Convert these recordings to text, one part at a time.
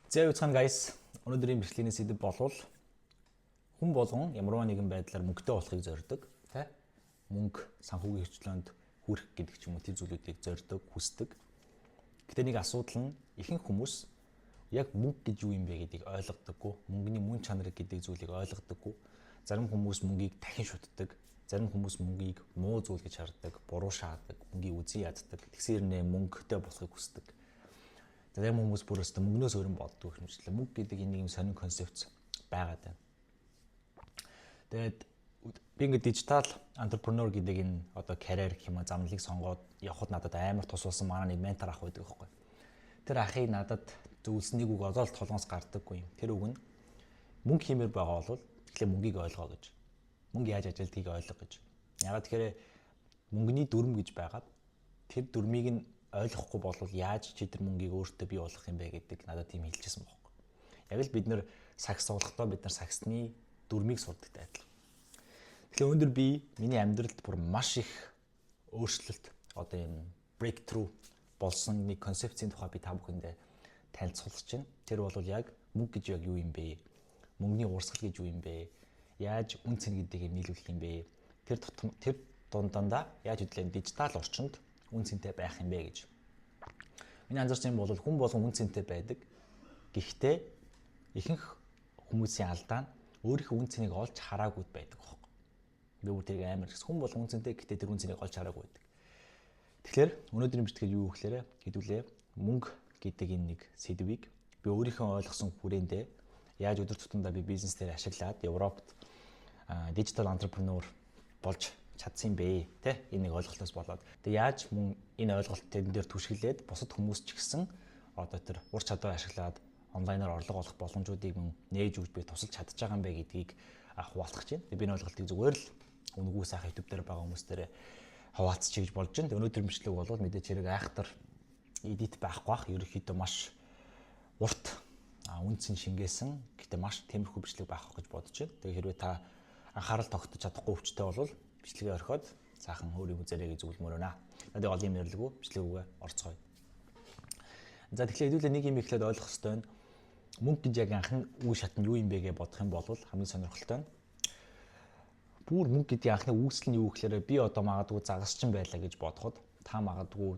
За юуцхан guys, өнөөдрийн бичлэгийн сэдэв болвол хүн болгон ямар нэгэн байдлаар мөнгөтэй болохыг зорддог, тий? Мөнгө санхүүгийн хөгжлөнд хүрэх гэдэг ч юм уу тэр зүйлүүдийг зорддог, хүсдэг. Гэтэ нэг асуудал нь ихэнх хүмүүс яг мөнгө гэж юу юм бэ гэдгийг ойлгодоггүй, мөнгөний мөн чанар гэдэг зүйлийг ойлгодоггүй. Зарим хүмүүс мөнгийг дахин шүтдэг, зарим хүмүүс мөнгийг муу зүйл гэж хардаг, буруу шаадаг, мөнгийг үзий яддаг. Тэгсээр нэ мөнгөтэй болохыг хүсдэг. Зарим хүмүүс бүр өстө мөнгнөөс өөр юм боддог хэмжлээ. Мөнгө гэдэг энэ нэг сонин концепц байгаад байна. Тэгээд би ингээд дижитал энтерпренeur гэдэг энэ одоо карьер гэх юм а замналыг сонгоод явхад надад амар тус болсон манай нэг ментор ах байдаг байхгүй. Тэр ахыг надад зөвлөсөн нэг үг одоол толгоос гардаггүй юм. Тэр үг нь мөнгө хиймээр байгаа бол тэгэхээр мөнгийг ойлгоо гэж. Мөнгө яаж ажилтгийг ойлго гэж. Ягаад тэгэхээр мөнгөний дүрм гэж байгаад тэр дүрмийг нь ойлгохгүй болвол яаж чи тэр мөнгийг өөртөө бий болгох юм бэ гэдэг надад тийм хэлчихсэн байхгүй. Яг л бид нэр сакс суулгахдаа бид нар саксны дүрмийг сурдагтай адилхан. Тэгэхээр өнөөдөр би миний амьдралд бүр маш их өөрчлөлт одоо юм breakthrough болсон нэг концепцийн тухай би та бүхэндээ танилцуулж байна. Тэр бол яг мөнгө гэж яг юу юм бэ? Мөнгөний урсгал гэж юу юм бэ? Яаж үн цэн гэдгийг нийлүүлэх юм бэ? Тэр дундаа яаж хөдлөм дижитал орчинд үн цэнтэй байх юм бэ гэж. Миний анзаарсан юм бол хүн болгон үн цэнтэй байдаг. Гэхдээ ихэнх хүмүүсийн алдаа нь өөрийнхөө үн цэнийг олж хараагүй байдаг байхгүй. Би бүр тэрийг амар хүн болгон үн цэнтэй гэхдээ тэр үн цэнийг олж хараагүй байдаг. Тэгэхээр өнөөдрийн бичлэгээр юу гэхээр хэдүүлээ мөнгө гэдэг энэ нэг сэдвийг би өөрийнхөө ойлгосон хүрээндээ яаж өдөр тутамдаа би бизнес дээр ашиглаад Европт дижитал энтерпренeur болж чадсан бэ те энэ нэг ойлголтоос болоод тэгээ яаж мөн энэ ойлголт тэн дээр түшиглээд бусад хүмүүс ч гэсэн одоо тэр ур чадвар ашиглаад онлайнаар орлого олох боломжуудыг мөн нээж өгч би тусалж чадж байгаа юм бэ гэдгийг хуваалцах чинь би энэ ойлголтыг зүгээр л үнгүү сайхан YouTube дээр байгаа хүмүүстээр хуваалцчих гэж болж байна. Өнөөдөр бичлэг бол мэдээж хэрэг айхтар эдит байхгүй бах ерөнхийдөө маш урт үнцэн шингээсэн гэхдээ маш темирхүү бичлэг байх гэж бодож байна. Тэгээ хэрвээ та анхаарал тогтож чадахгүй өвчтэй бол бичлэгээ орхиод цаахан өөрийн үзээрэй гэж зөвлөмөр байна. Надад олон юм ярилгүй бичлэгүүгээ орцгоё. За тэгэхээр хэдүүлээ нэг юм ихлээд ойлгох хэрэгтэй байна. Мөнгө гэж яг анхны үе шатнд юу юм бэ гэж бодох юм бол хамгийн сонирхолтой нь бүр мөнгө гэдэг анхны үүсэл нь юу гэхээр би одоо магадгүй загасчин байлаа гэж бодоход та магадгүй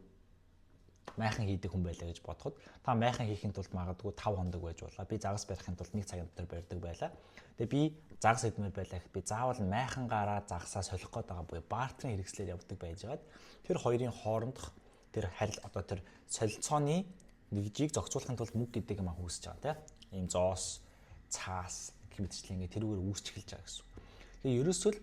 майхан хийдэг хүн байлаа гэж бодоход та майхан хийхин тулд магадгүй 5 хоног байж болоо. Би загас барихын тулд 1 цагийн дотор барьдаг байлаа. Тэгээ би загас идмээр байлаа гэхэд би заавал майхангаараа загасаа солих гээд байгаа буюу бартерын хэрэгслээр явдаг байжгаад тэр хоёрын хоорондох тэр харил одоо тэр солилцооны нэгжийг зохицуулахын тулд мөнгө гэдэг юм үүсэж байгаа тийм. Ийм зоос, цаас гэх мэтчлэн ингээ тэрүүгээр үүсч эхэлж байгаа гэсэн. Тэгээ ерөөсөө л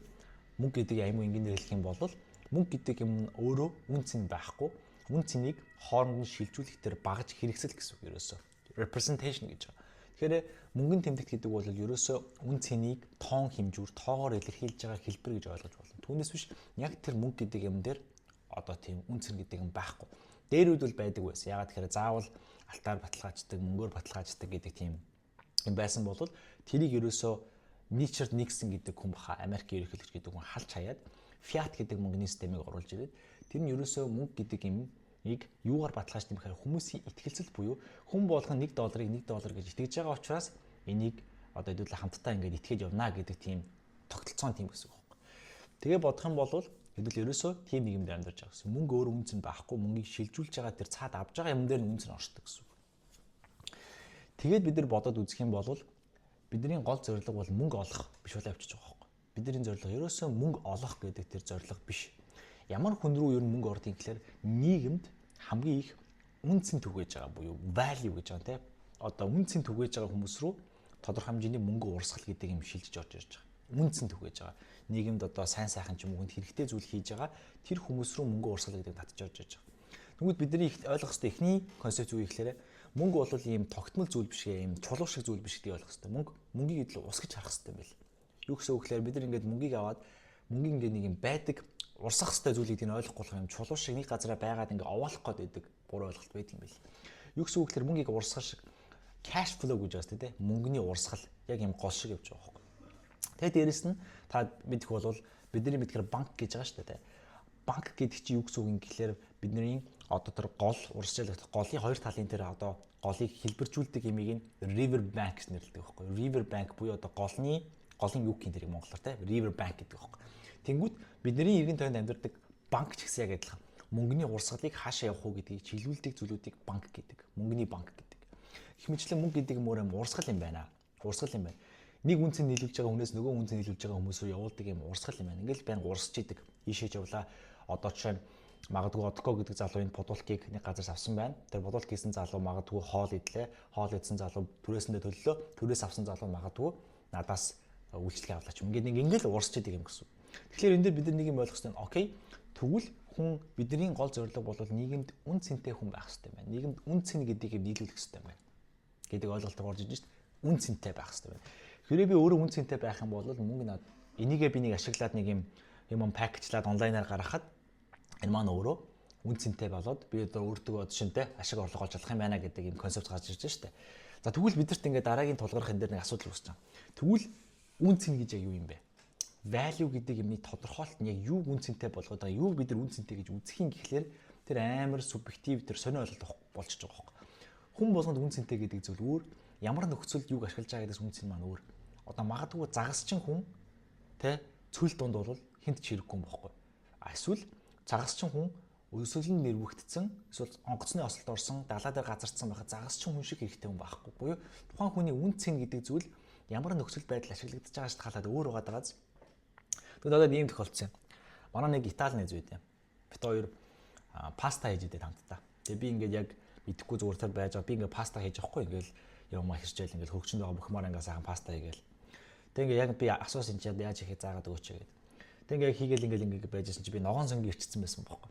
мөнгө гэдэг аймаг энгийнээр хэлэх юм бол мөнгө гэдэг юм өөрөө үн цэн байхгүй. Үн цэнийг хооронд нь шилжүүлэх тэр багаж хэрэгсэл гэсэн үг ерөөсөө. Representation гэж байгаа. Тэгэхээр мөнгөний тэмдэгт гэдэг бол ерөөсөө үн цэнийг тоон хэмжүүр, тоогоор илэрхийлж байгаа хэлбэр гэж ойлгож болно. Түүнээс биш яг тэр мөнгө гэдэг юм дээр одоо тийм үн цэн гэдэг юм байхгүй. Дээрүүд бол байдаг байсан. Ягаад гэхээр заавал алтаар баталгааждаг, мөнгөөр баталгааждаг гэдэг тийм юм байсан бол тэрийг ерөөсөө Ричард Никсон гэдэг хүн баха Америкийн ерөнхийлөгч гэдэг хүн халж хаяад фиат гэдэг мөнгөний системийг оруулж ирээд тэр нь ерөөсөө мөнгө гэдэг юмыг юугаар баталгааждаг юм гэхээр хүмүүсийн итгэлцэл буюу хүн болгон $1 $1 гэж итгэж байгаа учраас энийг одоо хэдүүлээ хамтдаа ингээд итгэж явна гэдэг тийм тогтолцоон тийм гэсэн үг байна. Тэгээ бодох юм бол хэдүүл ерөөсөө тийм нийгэмд амьдарч байгаа гэсэн. Мөнгө өөр үн цэн байхгүй, мөнгийг шилжүүлж байгаа тэр цаад авж байгаа юм дээр нь үн цэн оршдог гэсэн. Тэгээд бид нар бодоод үзэх юм бол бидний гол зорилго бол мөнгө олох биш болоо авчиж байгаа байхгүй. Бидний зорилго ерөөсөө мөнгө олох гэдэг тэр зорилго биш. Ямар хүн рүү ер нь мөнгө ордгийг гэхээр нийгэмд хамгийн их үн цэн түгээж байгаа буюу value гэж байгаа тийм. Одоо үн цэн түгээж байгаа хүмүүс рүү тодорхой хэмжээний мөнгө урсгал гэдэг юм шилжиж орж ирж байгаа. Үн цэн түгээж байгаа. Нийгэмд одоо сайн сайхан ч юм уу хэрэгтэй зүйл хийж байгаа тэр хүмүүс рүү мөнгө урсгал гэдэг татж орж ирж байгаа. Тэгвэл бидний их ойлгох хэрэгтэй эхний концепц юу гэхээр мөнгө бол ийм тогтмол зүйл биш ийм чулуу шиг зүйл биш гэдгийг ойлгох хэрэгтэй. Мөнгийг идэл усгаж харах хэрэгтэй юм байна. Юу гэсэн үг гэхээр бид нар ингээд мөнгийг аваад мөнгө ингээд нэг юм байдаг урсах хэвээр зүйлийг нь ойлгохгүй болох юм чулуу шиг нэг газараа байгаад ингээ овоолох гээд байдаг буруу ойлголт байдаг юм байл. Юу гэсэн үг гэхээр мөнгийг урсгах шиг cash flow гэж байна тийм мөнгөний урсгал яг юм гол шиг явж байгаа байхгүй. Тэгээ дээрэс нь та мэдэх бол бидний мэдгээр банк гэж байгаа шүү дээ. Банк гэдэг чинь юу гэсэн үг юм гэхээр бидний одоо тэр гол урсгалах голын хоёр талын тэр одоо голыг хэлбэржүүлдэг ямиг нь river bank гэж нэрлэдэг байхгүй. River bank буюу одоо голын юу гэх юм тэрийг монголоор те river bank гэдэг байхгүй. Тэнгүүд бидний иргэн тойронд амьдардаг банк ч гэсэн яг адилхан. Мөнгөний урсгалыг хаашаа явах уу гэдгийг чиглүүлдэг зүйлүүдийг банк гэдэг. Мөнгөний банк гэдэг. Их мэтлэн мөнгө гэдэг юм уу урсгал юм байна. Урсгал юм байна. Нэг үнцэн нийлүүлж байгаа хүнээс нөгөө үнцэн нийлүүлж байгаа хүмүүс рүү явуулдаг юм урсгал юм байна. Ингээл байнга урсж идэг. Ийшээж явлаа. Одоо жишээ нь магадгүй Одко гэдэг залууны бодуулкийг нэг газар авсан байна. Тэр бодуулк хийсэн залуу магадгүй хоол идлээ. Хоол идсэн залуу түрээсэндээ төллөө. Түрээс авсан залуу магадгүй надаас үйлчлэгээ авлаач. Ингээл урсж идэг юм гэсэн. Тэгэхээр энэ дээр бид нар нэг юм ойлгох хэрэгтэй. Окей. Тэгвэл хүн бидний гол зорилго бол нийгэмд үн цэнтэй хүн байх хэрэгтэй байна. Нийгэмд үн цэн гэдгийг нийлүүлэх хэрэгтэй байна. Гэдэг ойлголт орж иж шít. Үн цэнтэй байх хэрэгтэй байна. Хэрвээ би өөрөө үн цэнтэй байх юм бол мөнгө над энийгээ би нэг ашиглаад нэг юм пакэжлаад онлайнаар гаргахад энэ маань өөрөө үн цэнтэй болоод би одоо өөртөө шинтэй ашиг орлого олж чадах юм байна гэдэг юм концепт гарч ирж байна шүү дээ. За тэгвэл бидэрт ингээд дараагийн тулгарх энэ дээр нэг асуудал үүсэж байгаа. Тэгвэл үн цэн гэж яг юу юм бэ? Value гэдэг юмны тодорхойлолт нь яг юу үн цэнтэй болгоод байгаа, юу бид нар үн цэнтэй гэж үзэх юм гэхлээр тэр амар субъектив тэр сонио ойлголт болчихж байгаа байхгүй. Хүн болгонд үн цэнтэй гэдэг зүйл өөр, ямар нөхцөлд юг ашиглаж байгаа гэдээс үн цэн маань өөр. Одоо магадгүй загасчин хүн тэ цөл дунд бол хинт ч хэрэггүй юм бохгүй. Эсвэл загасчин хүн өсөглөн нэрвэгдсэн, эсвэл онгоцны осолд орсон, далаа дээр газардсан байхад загасчин хүн шиг хэрэгтэй хүн байхгүй. Буюу тухайн хүний үн цэн гэдэг зүйл ямар нөхцөл байдал ашиглагдаж байгаа шат халаад өөр байгаа дагааз. Тэгвэл надад ийм тохиолдсон юм. Манай нэг Итали найз байд юм. Бид хоёр паста хийж идээд хамтдаа. Тэгээ би ингээд яг идэхгүй зүгээр тэр байж байгаа. Би ингээд паста хийж авахгүй ингээд юм хэрчээл ингээд хөгжөнд байгаа бүх маар ингээд сайхан паста хийгээл. Тэгээ яг би асуусан чинь яаж хийхээ заагаад өгөөч гэдэг. Тэгээ хийгээл ингээд байжсэн чи би ногоон сонгийн ирчсэн байсан бохоо.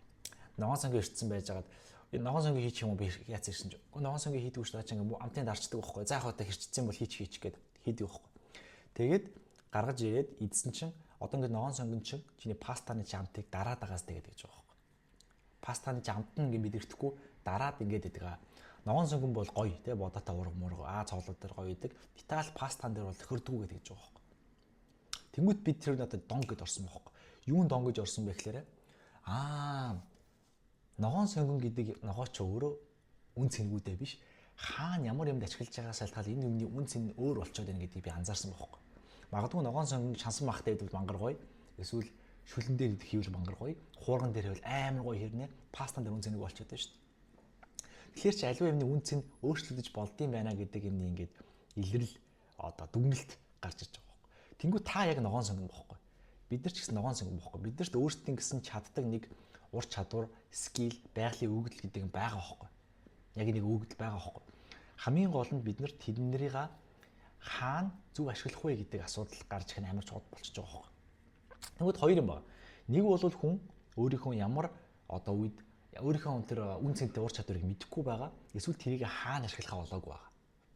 Ногоон сонгийн ирчсэн байжгаад энэ ногоон сонгийн хийчих юм уу би яац ирсэн чи. Ногоон сонгийн хийдэг шүү дээ. Ингээд амтын дарчдаг байхгүй. За яг одоо хэрчсэн бол хийчих гээд хийдэг байхгүй. Тэгээд гаргаж ирээд идсэн чинь одоо ингээд ногоон сонгон чинь чиний пастаны жамтыг дараад байгаас тэгээд гэж байгаа байхгүй. Пастаны жамт нь ингээд мэдэрдэхгүй дараад ингээд идэг. Ногоон сонгон бол гоё тий бодотой урга цоглол дээр гоё идэг. Итали пастан дээр бол тохирдгүй гэдэг гэж байгаа байхгүй. Тэнгүүт бид тэр надад дон гэд орсон байхгүй. Юунд дон гэж орсон бэ гэхээр ногоон сонгон гэдэг ногооч өөрөө үн цэнгүүдээ биш. Хаана ямар юмд ашиглаж байгаа салтгаал энэ юмны үн цэн өөр болчиход байна гэдгийг би анзаарсан байхгүй. Магадгүй ногоон сонгон шансан махтай идвэл мангар гоё. Эсвэл шүлэн дээр идэх хийвэл мангар гоё. Хуурган дээр хэвэл амар гоё хэрнээ. Пастан дээр үн цэнийг болчиход байна шүү дээ. Тэгэхээр чи аливаа юмны үн цэн өөрчлөгдөж болдсон байна гэдэг юмны ингээд илрэл одоо дүгнэлт гарч ирж байгаа байхгүй. Тэнгүү та яг ногоон сонгон бохгүй. Бид нар ч гэсэн ногоон сонгон бохгүй. Бид нарт өөрсдийн гэсэн чаддаг нэг ур чадвар, скил, байгалийн өгөгдөл гэдэг юм байгаа байхгүй. Яг нэг өгөгдөл байгаа байхгүй. Хамгийн гол нь бид нар тэднэрийг хаана зөв ашиглах вэ гэдэг асуудал гарч ирэх нь амар чухал болчихж байгаа байхгүй. Тэгвэл хоёр юм байна. Нэг бол хүн өөрийнхөө ямар одоо үед өөрийнхөө тэр үн цэнтэй ур чадварыг мэдэхгүй байгаа. Эсвэл тэрийг хаана ашиглахаа болоогүй байгаа.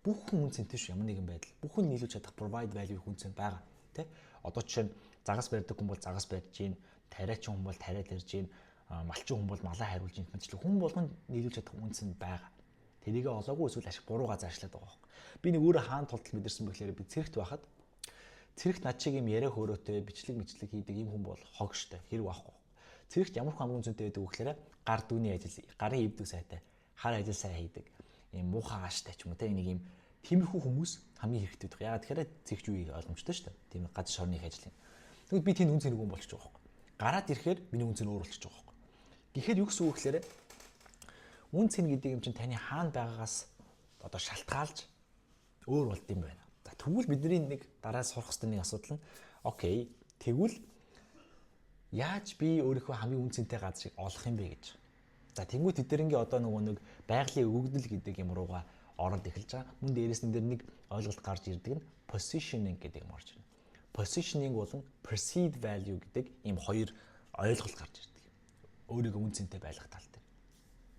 Бүх хүн үн цэнтэй шүү ямар нэгэн байдал. Бүх хүн нийлүүлж чадах provide value үн цэн байгаа. Тэ? Одоо жишээ нь загас барьдаг хүн бол загас барьж гин, тариачин хүн бол тариа тарьж гин, малчин хүн бол малаа хариулж гин мэтлэг хүн болгонд нийлүүлж чадах үн цэн байгаа. Тэрийг олоогүй эсвэл ашиг буруу газар ажиллаад байгаа байхгүй. Би нэг өөрөө хаана тултал мэдэрсэн бэхлээр би цэрэгт байхад цэрэгт над шиг юм яриа хөөрөөтэй бичлэг хийдэг юм хүн бол хог штэ хэрэг байхгүй. Цэрэгт ямар хүн амрын зүйтэй байдаг вэ гэхээр гар дүүний ажил, гарын эвдүү сайтай, хар ажил сайн хийдэг, ийм муухай ааштай ч юм уу те нэг ийм тиймэрхүү хүмүүс хамгийн хэрэгтэй байдаг. Яагаад тэгэхээр цэгч үеийг ойлгомжтой шүү дээ. Тийм газар шорны их ажил юм. Тэгвэл би тийм үн цэнийг хүн болчих жоох байхгүй. Гараад ирэхээр миний үн цэн өөр болчих жоох байхгүй. Гэхдээ юу гэсэн үг гэхээр үн цэн гэдэг юм чинь таны хаана байгаагаас одоо шалтгаалж өөр болд юм байна. За тэгвэл бидний нэг дараа сурах хэрэгтэй нэг асуудал нь окей. Тэгвэл яаж би өөрийнхөө хамгийн үн цэнтэй газрыг олох юм бэ гэж. За тэнгуү тэдэрнгийн одоо нэг байгалийн өгөгдөл гэдэг юм руугаа ороод эхэлж байгаа. Мөн дээрээс нь нэг ойлголт гарч ирдэг нь positioning гэдэг юм орж ирнэ. Positioning болон perceived value гэдэг ийм хоёр ойлголт гарч ирдэг. Өөрийгөө үн цэнтэй байлгах тал дээр.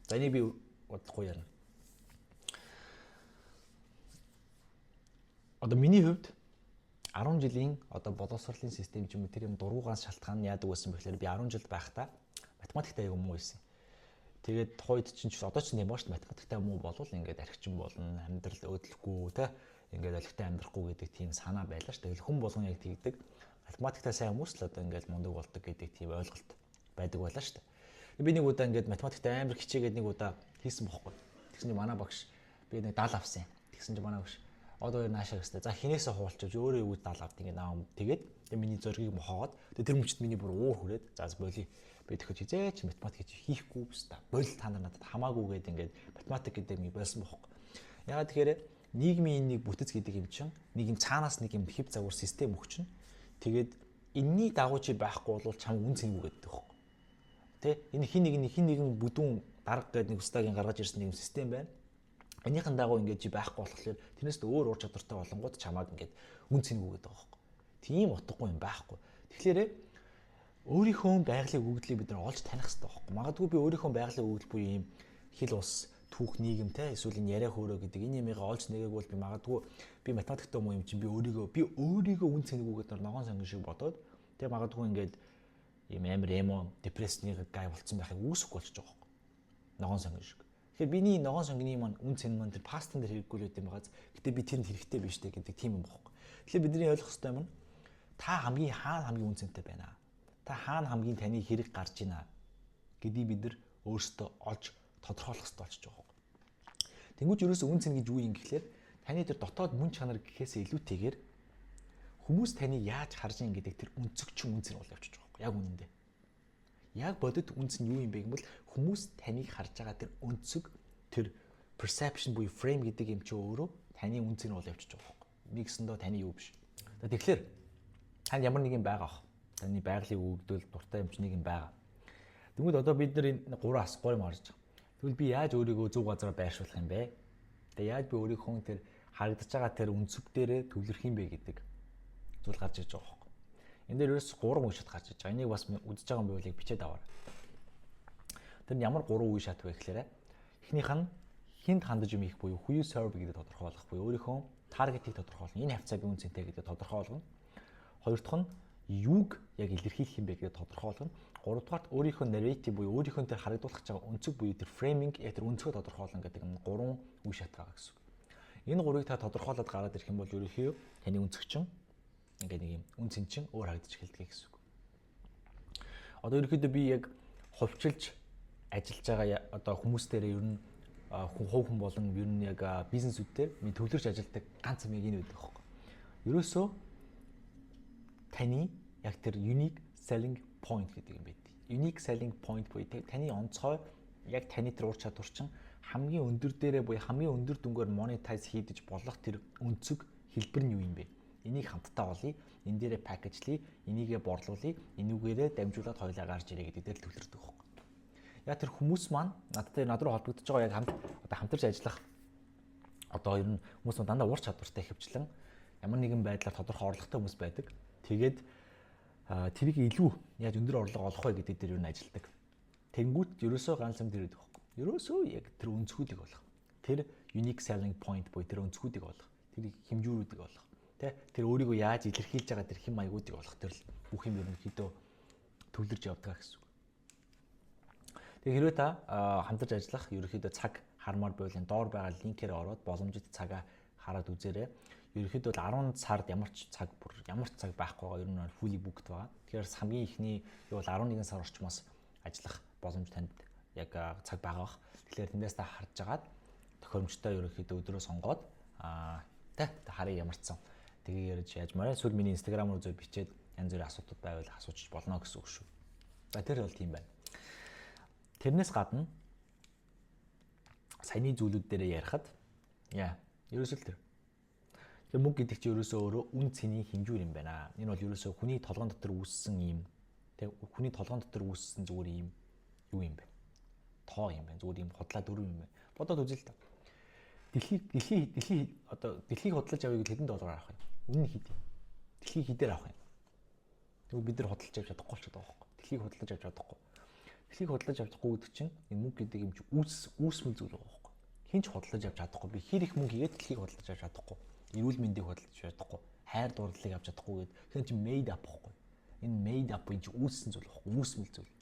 За энийг би бодлохгүй ярина. Одоо миний хувьд 10 жилийн одоо боловсролын систем ч юм уу тэр юм дургугаас шалтгаан нь яадаг байсан бэхлээр би 10 жил байхдаа математиктай аяг муу байсан. Тэгээд тухайд чинь одоо ч юм бааш математиктай муу болвол ингээд архичин болно, амьдрал өдлөхгүй те ингээд олигтой амьдрахгүй гэдэг тийм санаа байлаа ш. Тэгэл хүн болгон яг тэгдэг. Математиктай сайн хүмүүс л одоо ингээд мундаг болдог гэдэг тийм ойлголт байдаг байлаа ш. Би нэг удаа ингээд математиктай амар хичээгээд нэг удаа хийсэн бохгүй. Тэгсэн чинь манай багш Би нэг 70 авсан. Тэгсэн чинь манай хөш одоо хоёр наашаа гэстэй. За хинээсээ хуулчих өөрөө юу 70 авт ингэ наа. Тэгээд миний зоригийг мохоод тэр мөчт миний бүр уур хүрээд за боли би тэгэхэд хизээч математик хийхгүй бүста. Бол та нар надад хамаагүй гээд ингээд математик гэдэг юм болсон бохоо. Ягаад тэгэхээр нийгмийн нэг бүтэц гэдэг юм чинь нэг юм цаанаас нэг юм хэв загвар систем өгчнө. Тэгээд энэний дагуу чи байхгүй бол чам үн цэнгүй гэдэг байхгүй. Тэ энэ хин нэгэн бүдүүн дарга гэдэг нэг устагийн гаргаж ирсэн нэг систем байна. Энийхэн дагуу ингээд чи байхгүй болохоор тэрнээс өөр ур чадвартай болонгууд чамааг ингээд үн цэнгүй гэдэг байхгүй. Тийм утгагүй юм байхгүй. Тэгэхээр өөрийнхөө байгалийн өгөгдлийг бид нар олж таних хэрэгтэй байхгүй. Магадгүй би өөрийнхөө байгалийн өгөгдөл буюу ийм хил ус түүх нийгэмтэй эсвэл энэ яриа хөөрөө гэдэг энэ юмыг олж нэгээг бол би магадгүй би математиктэй муу юм чинь би өөрийгөө үн цэнэгүүгээд ногоон сонгон шиг бодоод тэгээ магадгүй ингээд ийм амар эмо депрессний гай болцсон байхыг үүсэхгүй болчих жоох. Ногоон сонгон шиг. Тэгэхээр биний ногоон сонгоны маань үн цэн маань тэр пастан дээр хэрэггүй л байт юм багаз. Гэтэ би тэрэнд хэрэгтэй биш дээ гэдэг тийм юм бохоо. Тэгэхээр бидний ойлгох хэрэгтэй юм нь та хамгийн хаана хамгийн үн цэнтэй байна. Та хаана хамгийн таны хэрэг гарч ийна гэдгийг бид нар өөрсдөө олж тодорхойлох хэрэгтэй болчих жоох. Тэнгүүж ерөөсөө үн цэн гэж юу юм гэхлээр таны тэр дотоод мөн чанар гэхээсээ илүүтэйгээр хүмүүс таны яаж харж ийн гэдэг тэр өнцөгчөн үн цэн бол явчих жоох. Яг үнэндээ. Яг бодит үн цэн юу юм бэ гэвэл хүмүүс таныг харж байгаа тэр өнцөг тэр perception буюу frame гэдэг юм чи өөрөө таны үн цэн бол явчих жоох. Миксэндөө таны юу биш. Тэгэхээр танд ямар нэг юм байгаа ах. Таны байгалийн өгөгдөл дуртай юм чи нэг юм байгаа. Тэгвэл одоо бид нар энэ 3 юм харж байгаа. Тэгвэл би яаж өөрийгөө зөв газараа байршуулах юм бэ? Тэгээ яаж би өөрийнхөө тэр харагдаж байгаа тэр өнцөг дээрээ төвлөрөх юм бэ гэдэг зүйл гарч иж байгаа байхгүй. Энэ дээр ерөөс 3 үе шат гарч иж байгаа. Энийг бас үзэж байгаа юм байвал бичээд аваарай. Тэр нь ямар 3 үе шат вэ гэхээр эхнийх нь хинд хандаж юм их буюу who you serve гэдэг тодорхойлох буюу өөрийнхөө таргетыг тодорхойлно. Энэ хавцаагийн үн цэнтэй гэдэг тодорхойлгоно. Хоёр дахь нь юуг яг илэрхийлэх юм бэ гэдэг тодорхойлгоно. Гуравдугаарт өөрийнхөө narrative буюу өөрийнхөө тэр харагдуулах байгаа өнцөг буюу тэр framing яг тэр өнцгөө тодорхойлно гэдэг нь 3 үе шат байгаа гэсэн үг. Энэ 3-ыг та тодорхойлоод гараад ирэх юм бол ерөнхийдөө таны өнцөгчин ингээд нэг юм үн цэн чинь өөр харагдаж эхэлдэг гэсэн үг. Одоо ерөнхийдөө би яг хувьчилж ажиллаж байгаа одоо хүмүүстээрээ ер нь хүн болон ер нь яг бизнесүүдээр минь төвлөрч ажилладаг ганц юм энэ байдаг байхгүй. Ерөөсөө таны яг тэр unique selling point гэдэг юм байдаг. Unique selling point буюу таны онцгой яг таны тэр ур чадвар чинь хамгийн өндөр дээрээ буюу хамгийн өндөр дүнгээр monetize хийдэж болох тэр өнцөг хэлбэр нь юу юм бэ? Энийг хамтдаа олъё, энэ дээрээ пакэжлэе, энийгээ борлуулъя, энүүгээрээ дамжуулаад хоёлаа гарч ирээ гэдэг дээр л төвлөрдөг байхгүй. Яг тэр хүмүүс маань над руу холбогдож байгаа яг хамтарч ажиллах одоо ер нь хүмүүс дандаа ур чадвартай хөвчлэн ямар нэгэн байдлаар тодорхой орлоготой хүмүүс байдаг. Тэгээд тэрийг илүү яаж өндөр орлого олох вэ гэдэг дээр юу н ажилдаг. Тэнгүүт ерөөсөө ганц юм дэрээд байхгүй. Ерөөсөө яг тэр өнцгүүдийг олох. Тэр unique selling point буюу тэр өнцгүүдийг олох. Тэр хэмжүүрүүдийг олох. Тэр өөрийгөө яаж илэрхийлж байгаа тэр хэм маягуудыг олох тэр л бүх юм ерөнхийдөө төвлөрж явдаг гэсэн үг. Тэгээ хэрвээ та хамтарч ажиллах ерөнхийдөө цаг хармаар байвал энэ доор байгаа линкээр ороод боломжит цагаа хараад үзээрэй. Ерөнхийдөө 10 сард ямар ч цаг байхгүй байгаа. Ер нь fully booked байгаа. Тэгэхээр хамгийн ихний юу бол 11 сар орчмоос ажиллах боломж танд яг цаг байгаа бах. Тэгэхээр тэндээс та харж агаад тохиромжтой ерөнхийдөө өдрөө сонгоод та харъя ямар ч сан. Тэгээ ярьж яаж мараа эсвэл миний инстаграм руу зөв бичээд янз бүрийн асуудал байвал асуучих болно гэсэн үг шүү. За тэр бол тийм байна. Тэрнээс гадна саяны зүйлүүд дээр ярихад ерөөсөө тэр мөнгө гэдэг чинь ерөөсөө өөрөө үн цэний хэмжүүр юм байна. Энэ бол ерөөсөө хүний толгойн дотор үүссэн юм. Хүний толгойн дотор үүссэн зүгээр юм юу юм бэ? Тоо юм байна. Зүгээр юм худлаа дөрөв юм байна. Бодоод үзье л та. Дэлхийг худалдаж авъя гэвэл хэдэн доллараар авах юм? Үнэн хэд юм? Дэлхийг хэдээр авах юм? Тэгвэл бид нар худалдаж авч чадахгүй ч байгаа байхгүй. Дэлхийг худалдаж авч чадахгүй. Дэлхийг худалдаж авч чадахгүй гэдэг чинь энэ мөнгө гэдэг юм чи үүсмэл зүйл байгаа байхгүй. Хинч худалдаж авч чадахгүй. Би хэр их мөнгө хийгээд дэлхийг худалдаж авч чадахгүй. Эрүүл мэндийг худалдаж чадахгүй. Хайр дурлалыг авч чадахгүй гэдэг. Тэгэхээр чи made up байхгүй. Энэ made up энэ чи үүссэн зүйл байхгүй. Үүсмэл зүйл.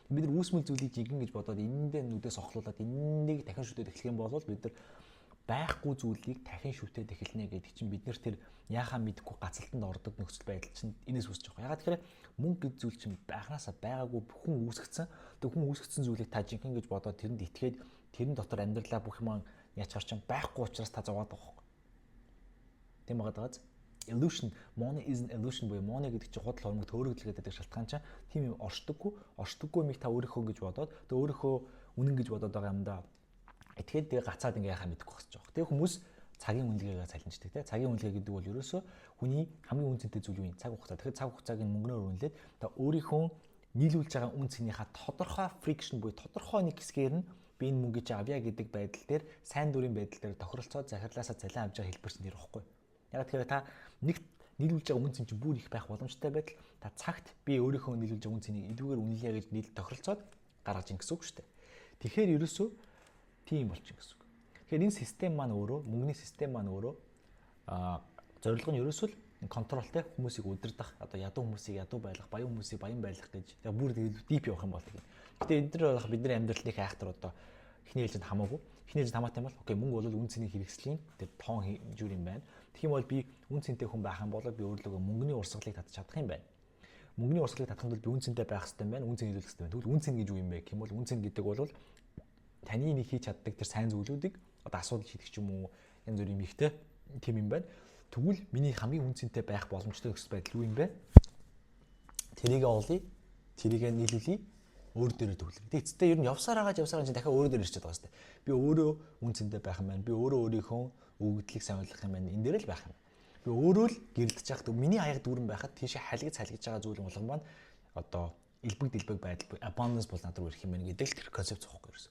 Бид нар үүсмэл зүйлийг жигэн гэж бодоод энэндээ нүдээс охлуулад энэнийг дахин шүтээд эхлэх юм бол бид нар байхгүй зүйлийг дахин шүтээд эхэлнэ гэдэг чинь бид нар тэр яахаа мэдгүй гацалтанд ордог нөхцөл байдал чинь энэс үүсэж байгаа. Ягаад тэгэхээр мөнгө гэж зүйл чинь байхнаасаа байгаагүй хүн үүсгэсэн. Тэг хүн үүсгэсэн зүйлийг та жинхэнэ гэж бодоод тэрэнд итгээд тэрэн дотор амьдралаа бүх юм Ячаар чинь байхгүй учраас та зугаад байгаа хөөхгүй. Тийм байгааз illusion, money is an illusion буюу money гэдэг чинь худал хуурмаг төөрөглөл гэдэг шалтгаан чинь тийм юм оршдоггүй юмыг та өөрийнхөө гэж бодоод тэг өөрийнхөө үнэн гэж бодоод байгаа юм да. Тэгэхэд тэгээ гацаад ингээ яхаа мэдэхгүй болчихж байгаа. Тэгээ хүмүүс цагийн үнэлгээгээ цалинждаг те. Цагийн үнэлгээ гэдэг бол ерөөсөө хүний хамгийн үнцэнтэй зүйл юу вэ? Цаг хугацаа. Тэгэхээр цаг хугацааг нь мөнгөөр үнэлээд та өөрийнхөө нийлүүлж байгаа үн цэнийхээ тодорхой friction буюу тодорхой нэг хэсгээр нь би энэ мөнгө чи авъя гэдэг байдал дээр сайн дурын байдал дээр тохиролцоод захирлаасаа цалин авч байгаа хэлбэрс нэр واخгүй. Яг тэгэхээр та нэг нийлүүлж байгаа үн цэн чинь бүр их байх боломжтой байтал та цагт би өөрийнхөө нийлүүлж байгаа үн цэнийг илүүгээр үнэлье гэж нийл тохиролцоод гаргаж ин гэсэн үг шүү дээ. Тэгэхээр ерөөсөө тийм болчих гэсэн үг. Тэгэхээр энэ систем маань өөрөө мөнгөний систем маань өөрөө зорилго нь ерөөсөө контролтой хүмүүсийг удирдах, одоо ядуу хүмүүсийг ядуу байлгах, баян хүмүүсийг баян байлгах гэж бүр дип явах юм бол. Гэтэ энэ төр болох бидний амьдралын их айхтар одоо эхний ээлжинд хамаагүй. Эхний ээлжинд хамаатай юм бол окей мөнгө бол үн цэний хэрэгслийн тэр тоон хэмжүүр юм байна. Тэгэх юм бол би үн цэнтэй хүн байх юм бол би өөрлөгөө мөнгөний урсгалыг татчих чадах юм байна. Мөнгөний урсгалыг татхын тулд би үн цэнтэй байх хэрэгтэй юм байна. Үн цэн хэлүүлэх хэрэгтэй байна. Тэгвэл үн цэн гэж юу юм бэ гэх юм бол үн цэн гэдэг бол таны нэг хийж чаддаг тэр сайн зүйлүүдийг одоо асуудал шийдэх ч юм уу янз бүрийн ихтэй тийм юм байна. Тэгвэл миний хамгийн үн цэнтэй байх боломжтой өсөлт байдал юу юм бэ? Тэрийг олъё. Тэрийг нийлүүлье. Өөр дээрээ төвлөрье. Тэг эцэстээ ер нь явсаар чинь дахиад өөрөө дээр ирчихэд байгаа сте. Би өөрөө үн цэнтэй байх юм байна. Би өөрөө өөрийнхөө өгөгдлийг сайн ойлгох юм байна. Энэ дээр л байх юм. Би өөрөө л гэрэлдэж яхад миний аяг дүүрэн байхад тийшээ халигд салгиж байгаа зүйл болгон маань одоо элбэг байдал abundance бол над руу ирэх юм байна гэдэг л тэр концепт зохиохгүй ерөөсө.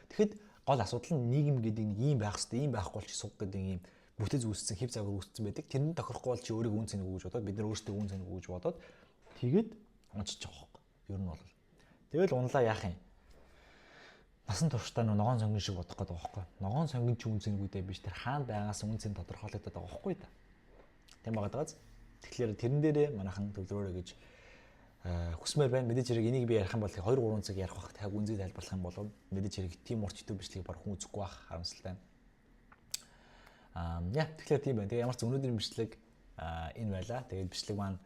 Тэгэхэд гол асуудал нь нийгэм гэдэг нэг юм байх хэвээр ийм байхгүй бол чи суг гэдэг юм бүтэц үүссэн хэв загвар үүссэн байдаг. Тэрний тохирохгүй бол чи өөрийг үн цэнэ өгөөж бодоод бид нар өөрсдөө үн цэнэ өгөөж бодоод тэгээд унчиж байгаа хөөхгүй. Ер нь бол тэгэл унлаа яах юм. Насан туршдаа ногоон сонгон шиг бодох гэдэг байгаа хөөхгүй. Ногоон сонгон ч үн цэнэгүүдээ биш тэр хаана байгаас үн цэн тодорхойлогдоод байгаа хөөхгүй да. Тийм байгаадагаз. Тэгэхээр тэрэн дээрээ манайхан төвлөрөөрэй гэж хүсмээр байна. Мэдээж хэрэг энийг би ярих юм бол 2-3 цаг ярих бах таг үнзий тайлбарлах юм бол мэдээж хэрэг тийм урт YouTube бичлэгийг баг хүн үзэхгүй байх харамсалтай. Тэгэхээр тийм байна. Тэгээ ямар ч өнөөдрийн бичлэг энэ байлаа. Тэгээд бичлэг маань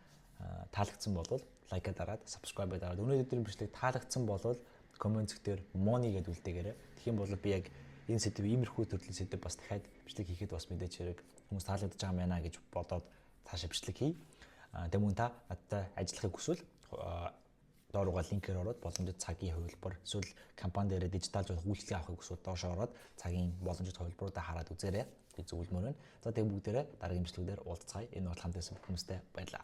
таалагдсан бол лайка дараад, subscribe дараад. Өнөөдрийн бичлэг таалагдсан бол коммент зэгтэр money гэдэг үлдээгээрэй. Тэгэх юм бол би яг энэ сэдв иймэрхүү төрлийн сэдв бас дахиад бичлэг хийхэд бас мэдээж хэрэг хүмүүс таалагдж байгаа юм байна гэж бодоод цаашаа бичлэг хий. Тэгээд мөн та надтай ажиллахыг хүсвэл доорууга линкээр ороод боломжит цагийн хувилбар эсвэл компани дээр дижитал зөвлөх үйлчлэг авахыг хүсвэл доошоо ороод цагийн боломжит хувилбаруудаа хараад үзээрэй гэж зөвлөмөр байна. За тэгээд бүгдээрээ дараагийн бичлэгээр уулзцаая. Энэ бол хамт байсан хүмүүстэй баярлалаа.